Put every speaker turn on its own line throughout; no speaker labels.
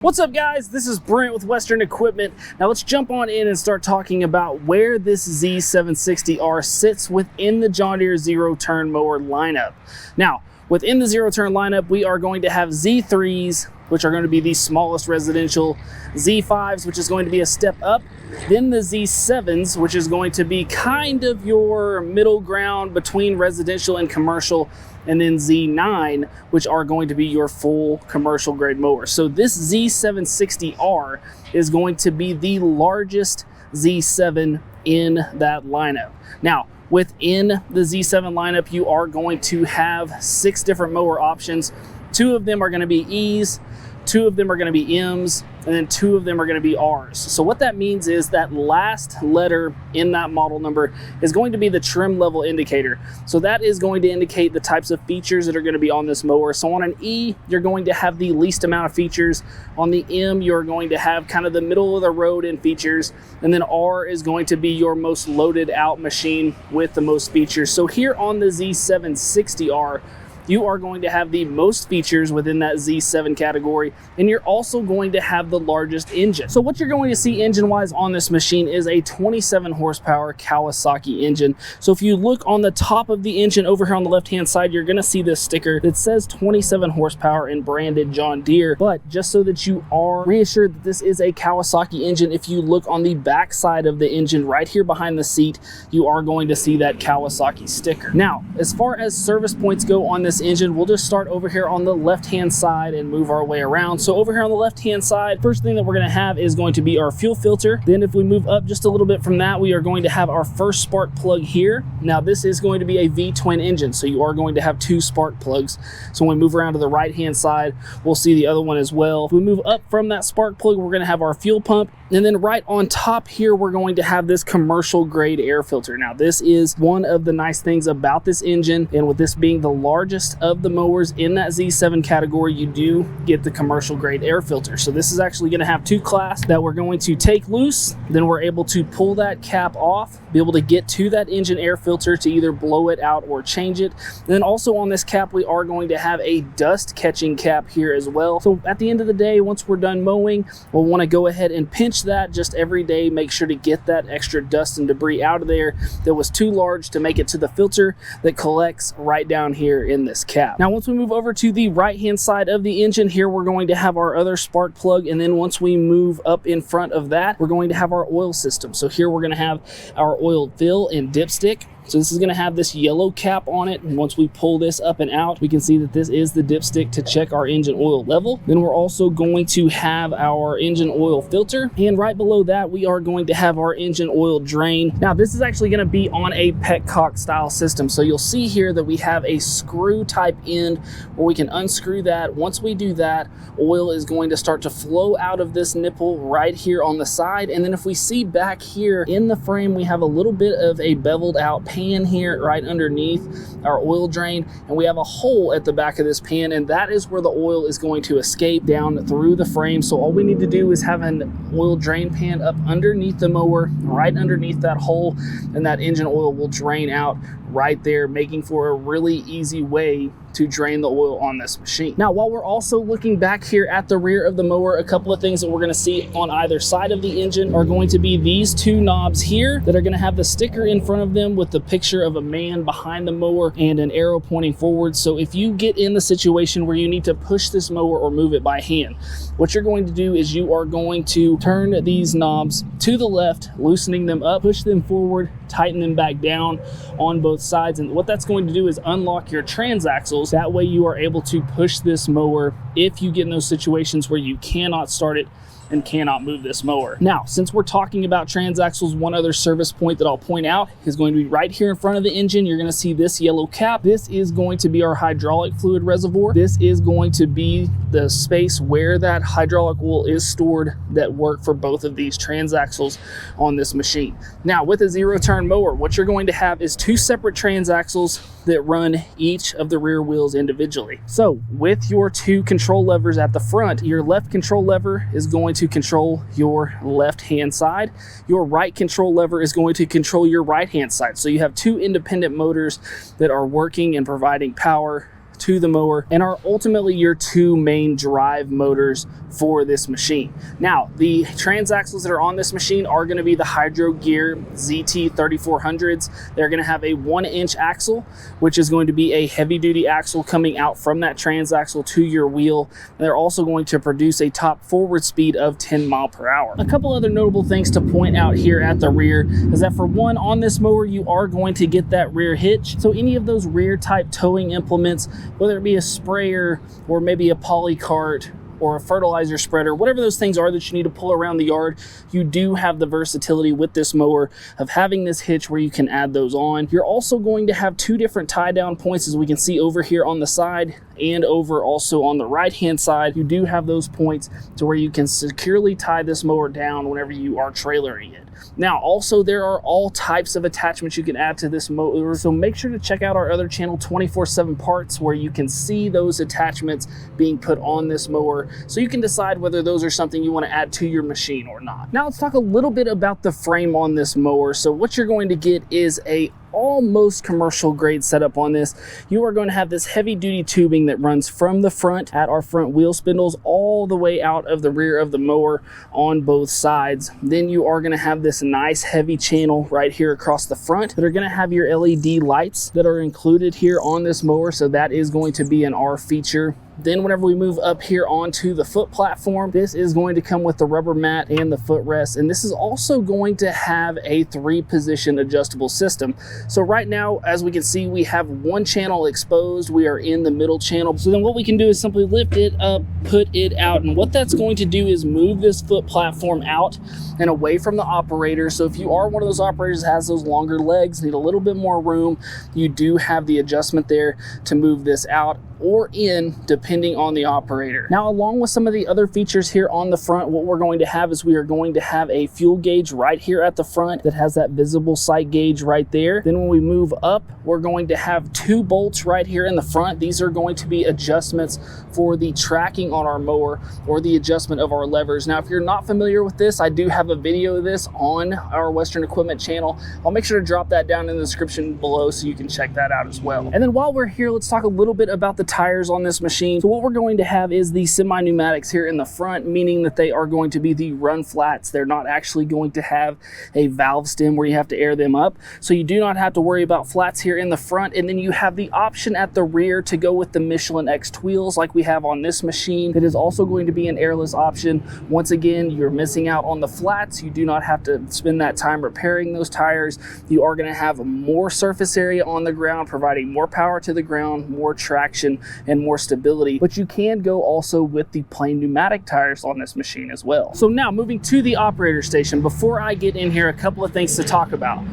What's up, guys? This is Brent with Western Equipment. Now let's jump on in and start talking about where this Z760R sits within the John Deere zero-turn mower lineup. Now, within the zero-turn lineup, we are going to have Z3s, which are going to be the smallest residential, Z5s, which is going to be a step up, then the Z7s, which is going to be kind of your middle ground between residential and commercial, and then Z9, which are going to be your full commercial grade mower. So this Z760R is going to be the largest Z7 in that lineup. Now, within the Z7 lineup, you are going to have 6 different mower options. 2 of them are going to be E's, 2 of them are going to be M's, and then 2 of them are going to be R's. So what that means is that last letter in that model number is going to be the trim level indicator. So that is going to indicate the types of features that are going to be on this mower. So on an E, you're going to have the least amount of features. On the M, you're going to have kind of the middle of the road in features. And then R is going to be your most loaded out machine with the most features. So here on the Z760R, you are going to have the most features within that Z7 category, and you're also going to have the largest engine. So what you're going to see engine-wise on this machine is a 27 horsepower Kawasaki engine. So if you look on the top of the engine over here on the left-hand side, you're gonna see this sticker that says 27 horsepower and branded John Deere. But just so that you are reassured that this is a Kawasaki engine, if you look on the back side of the engine right here behind the seat, you are going to see that Kawasaki sticker. Now, as far as service points go on this engine, we'll just start over here on the left hand side and move our way around. So over here on the left hand side, first thing that we're going to have is going to be our fuel filter. Then if we move up just a little bit from that, we are going to have our first spark plug here. Now this is going to be a V-twin engine, so you are going to have 2 spark plugs. So when we move around to the right hand side, we'll see the other one as well. If we move up from that spark plug, we're going to have our fuel pump, and then right on top here, we're going to have this commercial grade air filter. Now this is one of the nice things about this engine, and with this being the largest of the mowers in that Z7 category, you do get the commercial grade air filter. So this is actually going to have 2 clasps that we're going to take loose, then we're able to pull that cap off, be able to get to that engine air filter to either blow it out or change it. And then also on this cap, we are going to have a dust catching cap here as well. So at the end of the day, once we're done mowing, we'll want to go ahead and pinch that just every day, make sure to get that extra dust and debris out of there that was too large to make it to the filter that collects right down here in this cap. Now once we move over to the right hand side of the engine here, we're going to have our other spark plug, and then once we move up in front of that, we're going to have our oil system. So here we're going to have our oil fill and dipstick. So this is going to have this yellow cap on it, and once we pull this up and out, we can see that this is the dipstick to check our engine oil level. Then we're also going to have our engine oil filter, and right below that we are going to have our engine oil drain. Now this is actually going to be on a petcock style system, so you'll see here that we have a screw type end where we can unscrew that. Once we do that, oil is going to start to flow out of this nipple right here on the side, and then if we see back here in the frame, we have a little bit of a beveled out pan here right underneath our oil drain, and we have a hole at the back of this pan, and that is where the oil is going to escape down through the frame. So all we need to do is have an oil drain pan up underneath the mower, right underneath that hole, and that engine oil will drain out right there, making for a really easy way to drain the oil on this machine. Now, while we're also looking back here at the rear of the mower, a couple of things that we're going to see on either side of the engine are going to be these 2 knobs here that are going to have the sticker in front of them with the picture of a man behind the mower and an arrow pointing forward. So if you get in the situation where you need to push this mower or move it by hand, what you're going to do is you are going to turn these knobs to the left, loosening them up, push them forward, tighten them back down on both sides, and what that's going to do is unlock your transaxles. That way you are able to push this mower if you get in those situations where you cannot start it and cannot move this mower. Now, since we're talking about transaxles, one other service point that I'll point out is going to be right here in front of the engine. You're going to see this yellow cap. This is going to be our hydraulic fluid reservoir. This is going to be the space where that hydraulic oil is stored that work for both of these transaxles on this machine. Now, with a zero-turn mower, what you're going to have is 2 separate transaxles that run each of the rear wheels individually. So with your 2 control levers at the front, your left control lever is going to control your left hand side. Your right control lever is going to control your right hand side. So you have 2 independent motors that are working and providing power to the mower and are ultimately your two main drive motors for this machine. Now, the transaxles that are on this machine are going to be the Hydro Gear ZT3400s. They're going to have a 1-inch axle, which is going to be a heavy-duty axle coming out from that transaxle to your wheel. And they're also going to produce a top forward speed of 10 miles per hour. A couple other notable things to point out here at the rear is that, for one, on this mower you are going to get that rear hitch. So any of those rear type towing implements, whether it be a sprayer or maybe a poly cart or a fertilizer spreader, whatever those things are that you need to pull around the yard, you do have the versatility with this mower of having this hitch where you can add those on. You're also going to have two different tie down points, as we can see over here on the side and over also on the right hand side. You do have those points to where you can securely tie this mower down whenever you are trailering it. Now, also, there are all types of attachments you can add to this mower, so make sure to check out our other channel, 24/7 Parts, where you can see those attachments being put on this mower, so you can decide whether those are something you want to add to your machine or not. Now let's talk a little bit about the frame on this mower. So what you're going to get is a almost commercial grade setup on this. You are going to have this heavy duty tubing that runs from the front at our front wheel spindles all the way out of the rear of the mower on both sides. Then you are going to have this nice heavy channel right here across the front that are going to have your LED lights that are included here on this mower, so that is going to be an R feature. Then whenever we move up here onto the foot platform, this is going to come with the rubber mat and the footrest, and this is also going to have a 3-position adjustable system. So right now, as we can see, we have one channel exposed. We are in the middle channel. So then what we can do is simply lift it up, put it out, and what that's going to do is move this foot platform out and away from the operator. So if you are one of those operators that has those longer legs, need a little bit more room, you do have the adjustment there to move this out or in, depending on the operator. Now, along with some of the other features here on the front, what we're going to have is we are going to have a fuel gauge right here at the front that has that visible sight gauge right there. Then when we move up, we're going to have 2 bolts right here in the front. These are going to be adjustments for the tracking on our mower or the adjustment of our levers. Now, if you're not familiar with this, I do have a video of this on our Western Equipment channel. I'll make sure to drop that down in the description below so you can check that out as well. And then while we're here, let's talk a little bit about the tires on this machine. So what we're going to have is the semi-pneumatics here in the front, meaning that they are going to be the run flats. They're not actually going to have a valve stem where you have to air them up. So you do not have to worry about flats here in the front. And then you have the option at the rear to go with the Michelin X wheels like we have on this machine. It is also going to be an airless option. Once again, you're missing out on the flats. You do not have to spend that time repairing those tires. You are going to have more surface area on the ground, providing more power to the ground, more traction, and more stability. But you can go also with the plain pneumatic tires on this machine as well. So now moving to the operator station, before I get in here, a couple of things to talk about.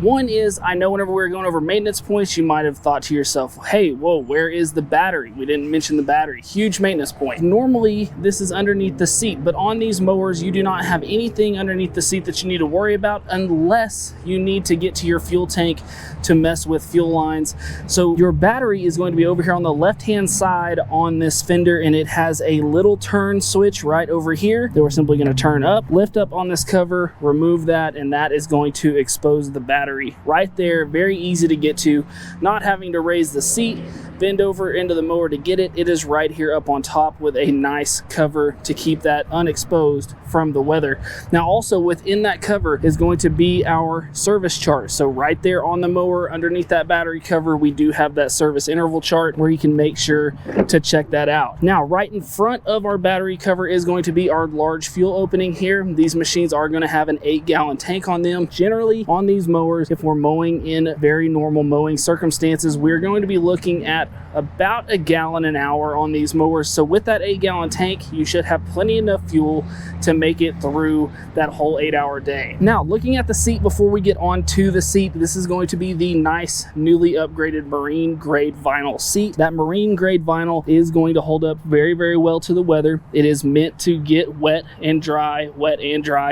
One is, I know whenever we were going over maintenance points, you might have thought to yourself, hey, whoa, where is the battery? We didn't mention the battery. Huge maintenance point. Normally, this is underneath the seat, but on these mowers, you do not have anything underneath the seat that you need to worry about unless you need to get to your fuel tank to mess with fuel lines. So your battery is going to be over here on the left-hand side on this fender, and it has a little turn switch right over here that we're simply going to turn up, lift up on this cover, remove that, and that is going to expose the battery right there. Very easy to get to, not having to raise the seat, bend over into the mower to get it. It is right here up on top with a nice cover to keep that unexposed from the weather. Now also within that cover is going to be our service chart. So right there on the mower underneath that battery cover, we do have that service interval chart where you can make sure to check that out. Now right in front of our battery cover is going to be our large fuel opening here. These machines are going to have an 8-gallon tank on them. Generally on these mowers, if we're mowing in very normal mowing circumstances, we're going to be looking at about 1 gallon an hour on these mowers. So with that 8-gallon tank, you should have plenty enough fuel to make it through that whole 8-hour day. Now, looking at the seat before we get onto the seat, this is going to be the nice newly upgraded marine grade vinyl seat. That marine grade vinyl is going to hold up very, very well to the weather. It is meant to get wet and dry,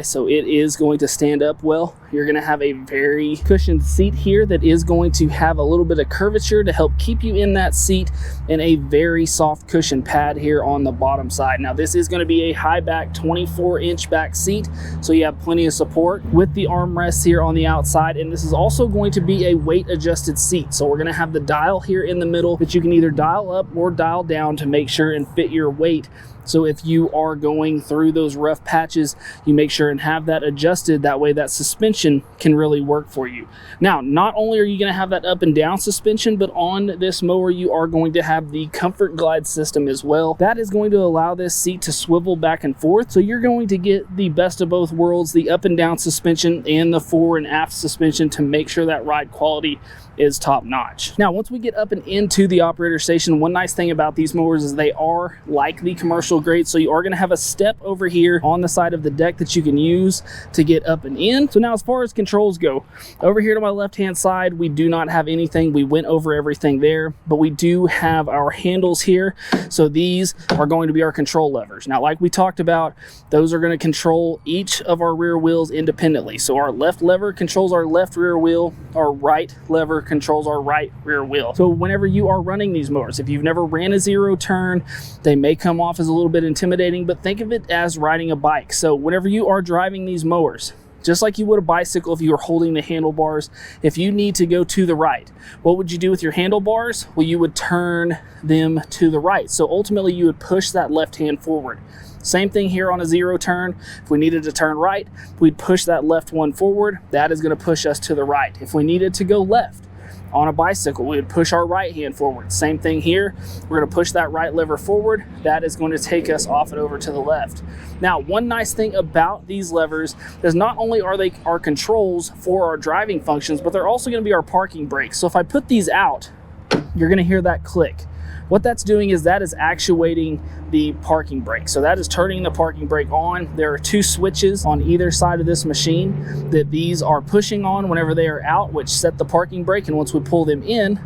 so it is going to stand up well. You're going to have a very the cushioned seat here that is going to have a little bit of curvature to help keep you in that seat, and a very soft cushion pad here on the bottom side. Now this is going to be a high back 24-inch back seat, so you have plenty of support with the armrests here on the outside, and this is also going to be a weight adjusted seat. So we're going to have the dial here in the middle that you can either dial up or dial down to make sure and fit your weight. So if you are going through those rough patches, you make sure and have that adjusted. That way that suspension can really work for you. Now, not only are you going to have that up and down suspension, but on this mower, you are going to have the Comfort Glide system as well. That is going to allow this seat to swivel back and forth. So you're going to get the best of both worlds, the up and down suspension and the fore and aft suspension, to make sure that ride quality is top notch. Now, once we get up and into the operator station, one nice thing about these mowers is they are like the commercial grade. So you are going to have a step over here on the side of the deck that you can use to get up and in. So now, as far as controls go, over here to my left hand side, we do not have anything. We went over everything there, but we do have our handles here. So these are going to be our control levers. Now, like we talked about, those are going to control each of our rear wheels independently. So our left lever controls our left rear wheel, our right lever controls our right rear wheel. So whenever you are running these mowers, if you've never ran a zero turn, they may come off as a little bit intimidating, but think of it as riding a bike. So whenever you are driving these mowers, just like you would a bicycle, if you were holding the handlebars, if you need to go to the right, what would you do with your handlebars? Well, you would turn them to the right. So ultimately you would push that left hand forward. Same thing here on a zero turn. If we needed to turn right, we'd push that left one forward. That is going to push us to the right. If we needed to go left on a bicycle, we would push our right hand forward. Same thing here. We're going to push that right lever forward. That is going to take us off and over to the left. Now, one nice thing about these levers is not only are they our controls for our driving functions, but they're also going to be our parking brakes. So if I put these out, you're going to hear that click. What that's doing is that is actuating the parking brake. So that is turning the parking brake on. There are two switches on either side of this machine that these are pushing on whenever they are out, which set the parking brake. And once we pull them in,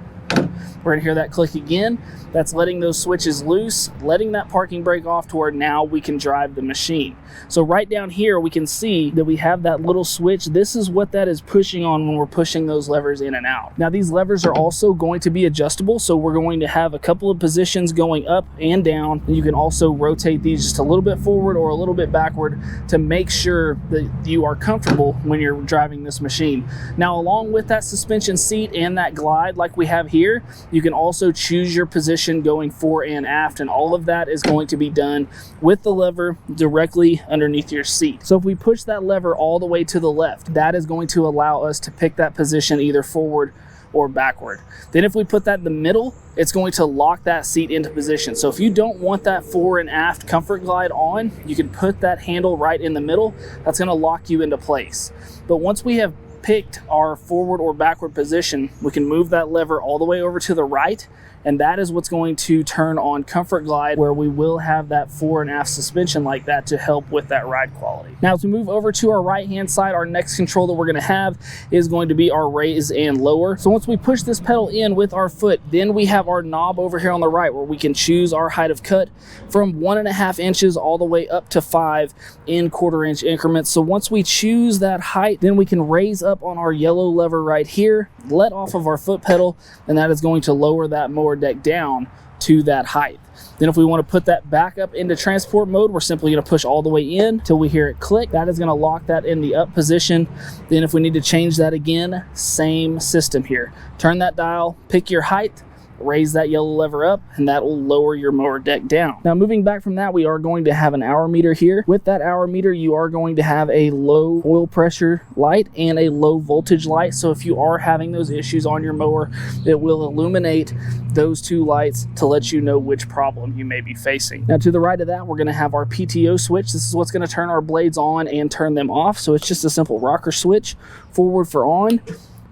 we're going to hear that click again. That's letting those switches loose, letting that parking brake off to where now we can drive the machine. So right down here, we can see that we have that little switch. This is what that is pushing on when we're pushing those levers in and out. Now, these levers are also going to be adjustable. So we're going to have a couple of positions going up and down. You can also rotate these just a little bit forward or a little bit backward to make sure that you are comfortable when you're driving this machine. Now, along with that suspension seat and that glide like we have here, you can also choose your position going fore and aft, and all of that is going to be done with the lever directly underneath your seat. So if we push that lever all the way to the left, that is going to allow us to pick that position either forward or backward. Then if we put that in the middle, it's going to lock that seat into position. So if you don't want that fore and aft comfort glide on, you can put that handle right in the middle. That's going to lock you into place. But once we have picked our forward or backward position, we can move that lever all the way over to the right, and that is what's going to turn on Comfort Glide, where we will have that fore and aft suspension like that to help with that ride quality. Now, as we move over to our right hand side, our next control that we're going to have is going to be our raise and lower. So once we push this pedal in with our foot, then we have our knob over here on the right where we can choose our height of cut from 1.5 inches all the way up to 5 in 1/4 inch increments. So once we choose that height, then we can raise up on our yellow lever right here, let off of our foot pedal, and that is going to lower that mower deck down to that height. Then if we want to put that back up into transport mode, we're simply going to push all the way in till we hear it click. That is going to lock that in the up position. Then if we need to change that again, same system here. Turn that dial, pick your height, raise that yellow lever up, and that will lower your mower deck down. Now, moving back from that, we are going to have an hour meter here. With that hour meter, you are going to have a low oil pressure light and a low voltage light. So if you are having those issues on your mower, it will illuminate those two lights to let you know which problem you may be facing. Now, to the right of that, we're going to have our PTO switch. This is what's going to turn our blades on and turn them off. So it's just a simple rocker switch, forward for on,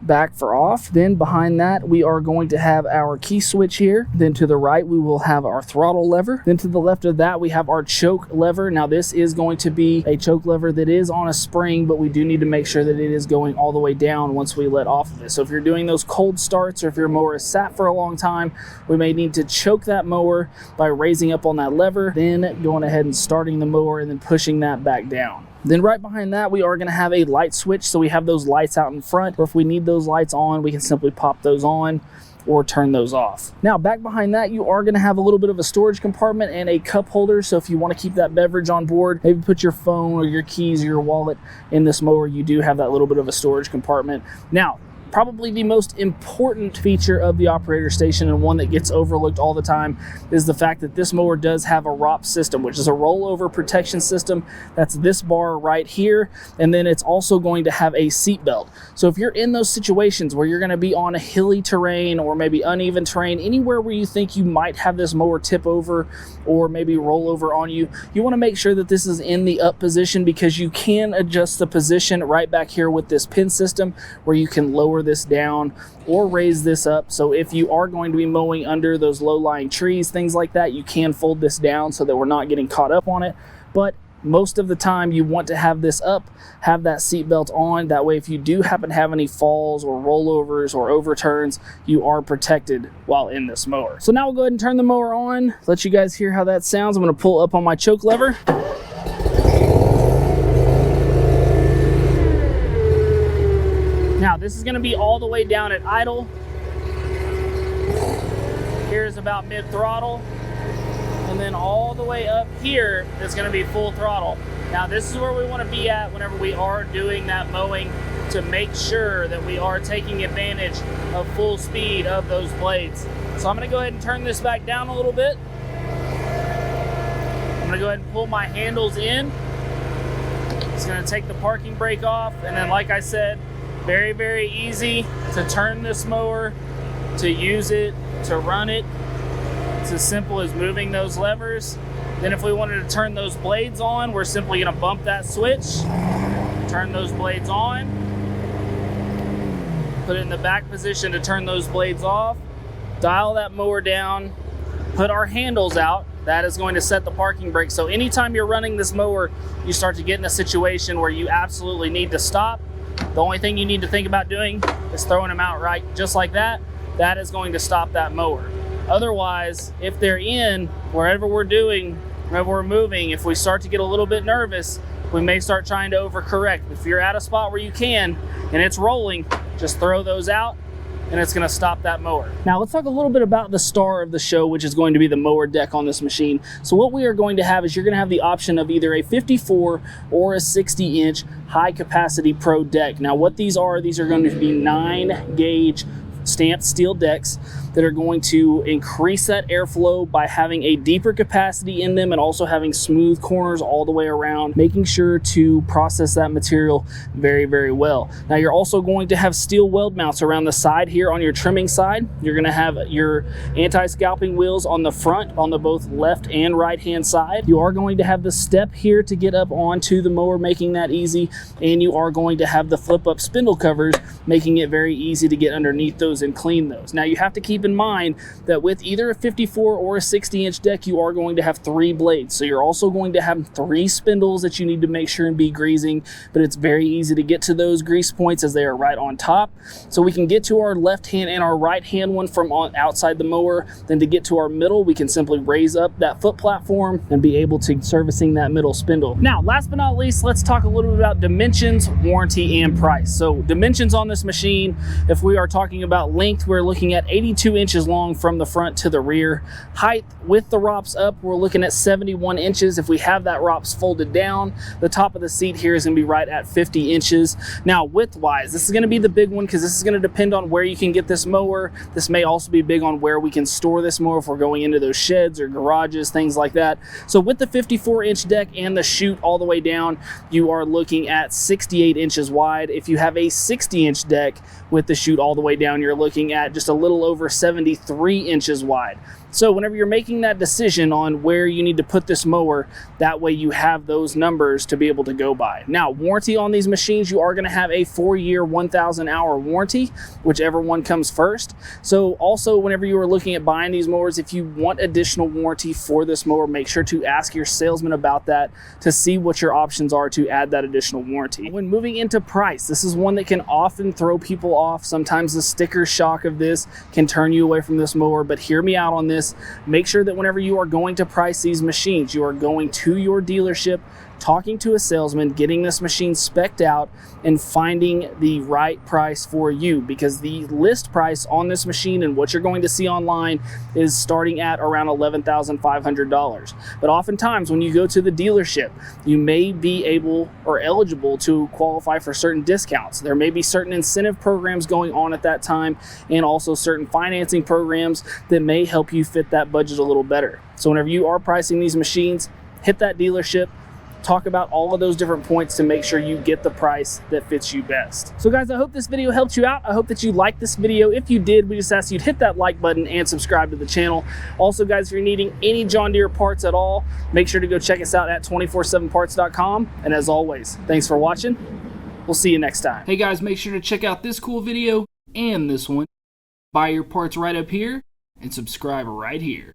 back for off. Then behind that, we are going to have our key switch here. Then to the right, we will have our throttle lever. Then to the left of that, we have our choke lever. Now, this is going to be a choke lever that is on a spring, but we do need to make sure that it is going all the way down once we let off of it. So if you're doing those cold starts, or if your mower is sat for a long time, we may need to choke that mower by raising up on that lever, then going ahead and starting the mower and then pushing that back down. Then right behind that, we are going to have a light switch. So we have those lights out in front, or if we need those lights on, we can simply pop those on or turn those off. Now back behind that, you are going to have a little bit of a storage compartment and a cup holder. So if you want to keep that beverage on board, maybe put your phone or your keys or your wallet in this mower, you do have that little bit of a storage compartment. Now, probably the most important feature of the operator station, and one that gets overlooked all the time, is the fact that this mower does have a ROP system, which is a rollover protection system. That's this bar right here, and then it's also going to have a seat belt. So if you're in those situations where you're going to be on a hilly terrain or maybe uneven terrain, anywhere where you think you might have this mower tip over or maybe roll over on you, you want to make sure that this is in the up position, because you can adjust the position right back here with this pin system, where you can lower this down or raise this up. So if you are going to be mowing under those low-lying trees, things like that, you can fold this down so that we're not getting caught up on it. But most of the time you want to have this up, have that seat belt on. That way, if you do happen to have any falls or rollovers or overturns, you are protected while in this mower. So now we'll go ahead and turn the mower on, let you guys hear how that sounds. I'm going to pull up on my choke lever. Now this is going to be all the way down at idle. Here's about mid throttle. And then all the way up here is going to be full throttle. Now this is where we want to be at whenever we are doing that mowing, to make sure that we are taking advantage of full speed of those blades. So I'm going to go ahead and turn this back down a little bit. I'm going to go ahead and pull my handles in. It's going to take the parking brake off, and then like I said, very, very easy to turn this mower, to use it, to run it. It's as simple as moving those levers. Then if we wanted to turn those blades on, we're simply going to bump that switch, turn those blades on, put it in the back position to turn those blades off, dial that mower down, put our handles out. That is going to set the parking brake. So anytime you're running this mower, you start to get in a situation where you absolutely need to stop. The only thing you need to think about doing is throwing them out right just like that. That is going to stop that mower. Otherwise, if they're in, wherever we're doing, wherever we're moving, if we start to get a little bit nervous, we may start trying to overcorrect. If you're at a spot where you can and it's rolling, just throw those out and it's going to stop that mower. Now let's talk a little bit about the star of the show, which is going to be the Mower Deck on this machine. So what we are going to have is you're going to have the option of either a 54 or a 60-inch high capacity pro deck. Now what these are going to be 9-gauge stamped steel decks that are going to increase that airflow by having a deeper capacity in them and also having smooth corners all the way around, making sure to process that material very, very well. Now you're also going to have steel weld mounts around the side here on your trimming side. You're going to have your anti-scalping wheels on the front on the both left and right hand side. You are going to have the step here to get up onto the mower, making that easy, and you are going to have the flip up spindle covers, making it very easy to get underneath those and clean those. Now you have to keep in mind that with either a 54 or a 60-inch deck, you are going to have 3 blades. So you're also going to have 3 spindles that you need to make sure and be greasing, but it's very easy to get to those grease points as they are right on top. So we can get to our left hand and our right hand one from outside the mower. Then to get to our middle, we can simply raise up that foot platform and be able to servicing that middle spindle. Now, last but not least, let's talk a little bit about dimensions, warranty, and price. So dimensions on this machine, if we are talking about length, we're looking at 82 inches long from the front to the rear. Height with the ROPS up, we're looking at 71 inches. If we have that ROPS folded down, the top of the seat here is going to be right at 50 inches. Now width wise, this is going to be the big one because this is going to depend on where you can get this mower. This may also be big on where we can store this mower if we're going into those sheds or garages, things like that. So with the 54-inch deck and the chute all the way down, you are looking at 68 inches wide. If you have a 60-inch deck with the chute all the way down, you're looking at just a little over 73 inches wide. So whenever you're making that decision on where you need to put this mower, that way you have those numbers to be able to go by. Now, warranty on these machines, you are going to have a 4-year, 1,000-hour warranty, whichever one comes first. So also, whenever you are looking at buying these mowers, if you want additional warranty for this mower, make sure to ask your salesman about that to see what your options are to add that additional warranty. When moving into price, this is one that can often throw people off. Sometimes the sticker shock of this can turn you away from this mower, but hear me out on this. Make sure that whenever you are going to price these machines, you are going to your dealership talking to a salesman, getting this machine spec'd out, and finding the right price for you, because the list price on this machine and what you're going to see online is starting at around $11,500. But oftentimes when you go to the dealership, you may be able or eligible to qualify for certain discounts. There may be certain incentive programs going on at that time, and also certain financing programs that may help you fit that budget a little better. So whenever you are pricing these machines, hit that dealership, talk about all of those different points to make sure you get the price that fits you best. So guys, I hope this video helped you out. I hope that you liked this video. If you did, we just ask you to hit that like button and subscribe to the channel. Also guys, if you're needing any John Deere parts at all, make sure to go check us out at 247parts.com. And as always, thanks for watching. We'll see you next time. Hey guys, make sure to check out this cool video and this one. Buy your parts right up here and subscribe right here.